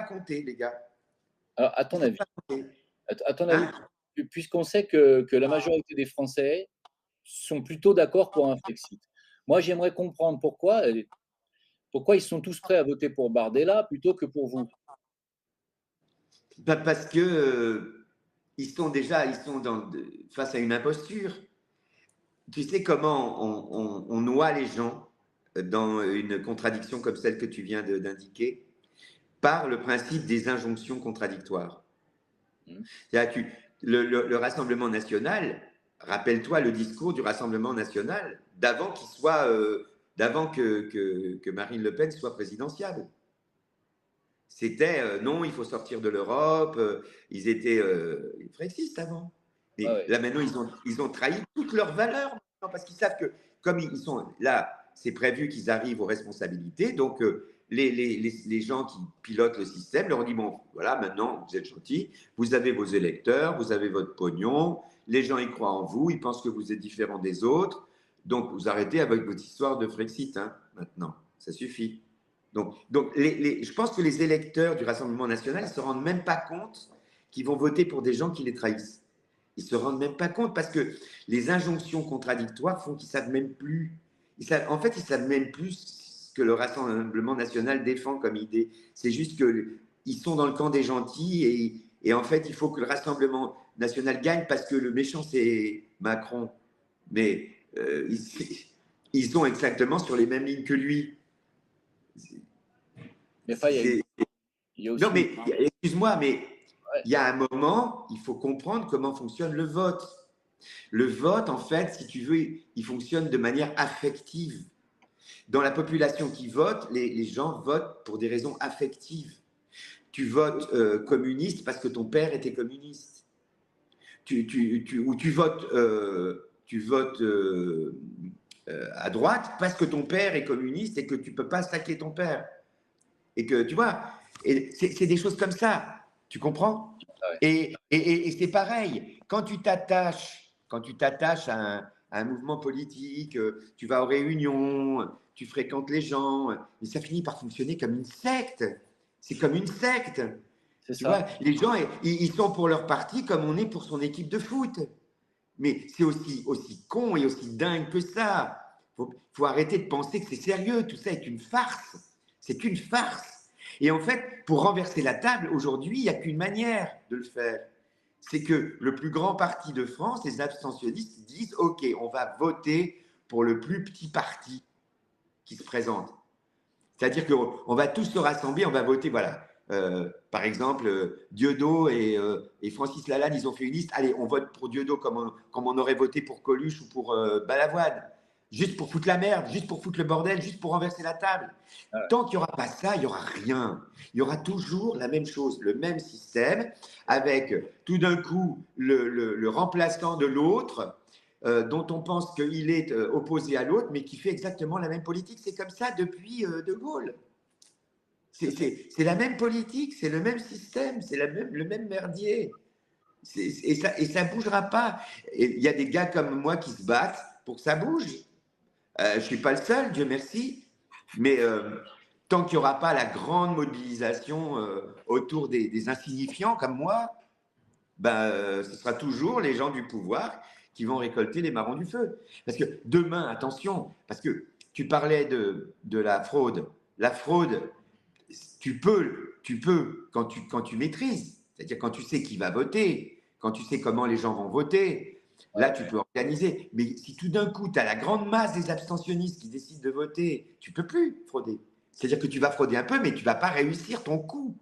compter, les gars. Alors, Ils sont pas comptés. à ton avis, Hein? puisqu'on sait que la majorité des Français sont plutôt d'accord pour un Frexit. Moi, j'aimerais comprendre pourquoi ils sont tous prêts à voter pour Bardella plutôt que pour vous? Parce que ils sont face à une imposture. Tu sais comment on noie les gens dans une contradiction comme celle que tu viens d'indiquer? Par le principe des injonctions contradictoires. Mmh. Le Rassemblement national, rappelle-toi le discours du Rassemblement national d'avant qu'il soit, d'avant que Marine Le Pen soit présidentiable. C'était non, il faut sortir de l'Europe. Ils étaient frexistes avant. Ouais, Mais ouais. là maintenant, ils ont trahi toutes leurs valeurs parce qu'ils savent que comme ils sont là, c'est prévu qu'ils arrivent aux responsabilités. Donc les gens qui pilotent le système leur ont dit bon, voilà, maintenant vous êtes gentils, vous avez vos électeurs, vous avez votre pognon, les gens y croient en vous, ils pensent que vous êtes différents des autres. Donc vous arrêtez avec votre histoire de Frexit, hein, maintenant, ça suffit. Donc je pense que les électeurs du Rassemblement national ne se rendent même pas compte qu'ils vont voter pour des gens qui les trahissent. Ils ne se rendent même pas compte parce que les injonctions contradictoires font qu'ils ne savent même plus. En fait, ils ne savent même plus ce que le Rassemblement national défend comme idée. C'est juste qu'ils sont dans le camp des gentils et en fait, il faut que le Rassemblement national gagne parce que le méchant, c'est Macron. Mais ils sont exactement sur les mêmes lignes que lui. Mais enfin, il y a Non, aussi mais excuse-moi, mais ouais, il y a un moment, il faut comprendre comment fonctionne le vote. Le vote, en fait, si tu veux, il fonctionne de manière affective. Dans la population qui vote, les gens votent pour des raisons affectives. Tu votes communiste parce que ton père était communiste. Ou tu votes à droite parce que ton père est communiste et que tu ne peux pas saquer ton père. Et que, tu vois, c'est des choses comme ça. Tu comprends? ah ouais. Et c'est pareil. Quand tu t'attaches à un mouvement politique, tu vas aux réunions, tu fréquentes les gens, mais ça finit par fonctionner comme une secte. C'est comme une secte. C'est Tu vois, ça. les gens, ils sont pour leur parti comme on est pour son équipe de foot. Mais c'est aussi con et aussi dingue que ça. Faut arrêter de penser que c'est sérieux. Tout ça est une farce. C'est une farce. Et en fait, pour renverser la table, aujourd'hui, il n'y a qu'une manière de le faire. C'est que le plus grand parti de France, les abstentionnistes, disent OK, on va voter pour le plus petit parti qui se présente. C'est-à-dire qu'on va tous se rassembler, on va voter, voilà. Par exemple, Dieudonné et Francis Lalanne, ils ont fait une liste. Allez, on vote pour Dieudonné comme on aurait voté pour Coluche ou pour Balavoine. Juste pour foutre la merde, juste pour foutre le bordel, juste pour renverser la table. Ah ouais. Tant qu'il n'y aura pas ça, il n'y aura rien. Il y aura toujours la même chose, le même système, avec tout d'un coup le remplaçant de l'autre, dont on pense qu'il est opposé à l'autre, mais qui fait exactement la même politique. C'est comme ça depuis De Gaulle. C'est la même politique, c'est le même système, c'est le même merdier. Et ça ne bougera pas. Il y a des gars comme moi qui se battent pour que ça bouge. Je ne suis pas le seul, Dieu merci. Mais tant qu'il n'y aura pas la grande mobilisation autour des insignifiants comme moi, ben, ce sera toujours les gens du pouvoir qui vont récolter les marrons du feu. Parce que demain, attention, parce que tu parlais de la fraude. La fraude, tu peux quand tu maîtrises, c'est-à-dire quand tu sais qui va voter, quand tu sais comment les gens vont voter, là, Ouais. tu peux organiser. Mais si tout d'un coup, tu as la grande masse des abstentionnistes qui décident de voter, tu ne peux plus frauder. C'est-à-dire que tu vas frauder un peu, mais tu ne vas pas réussir ton coup.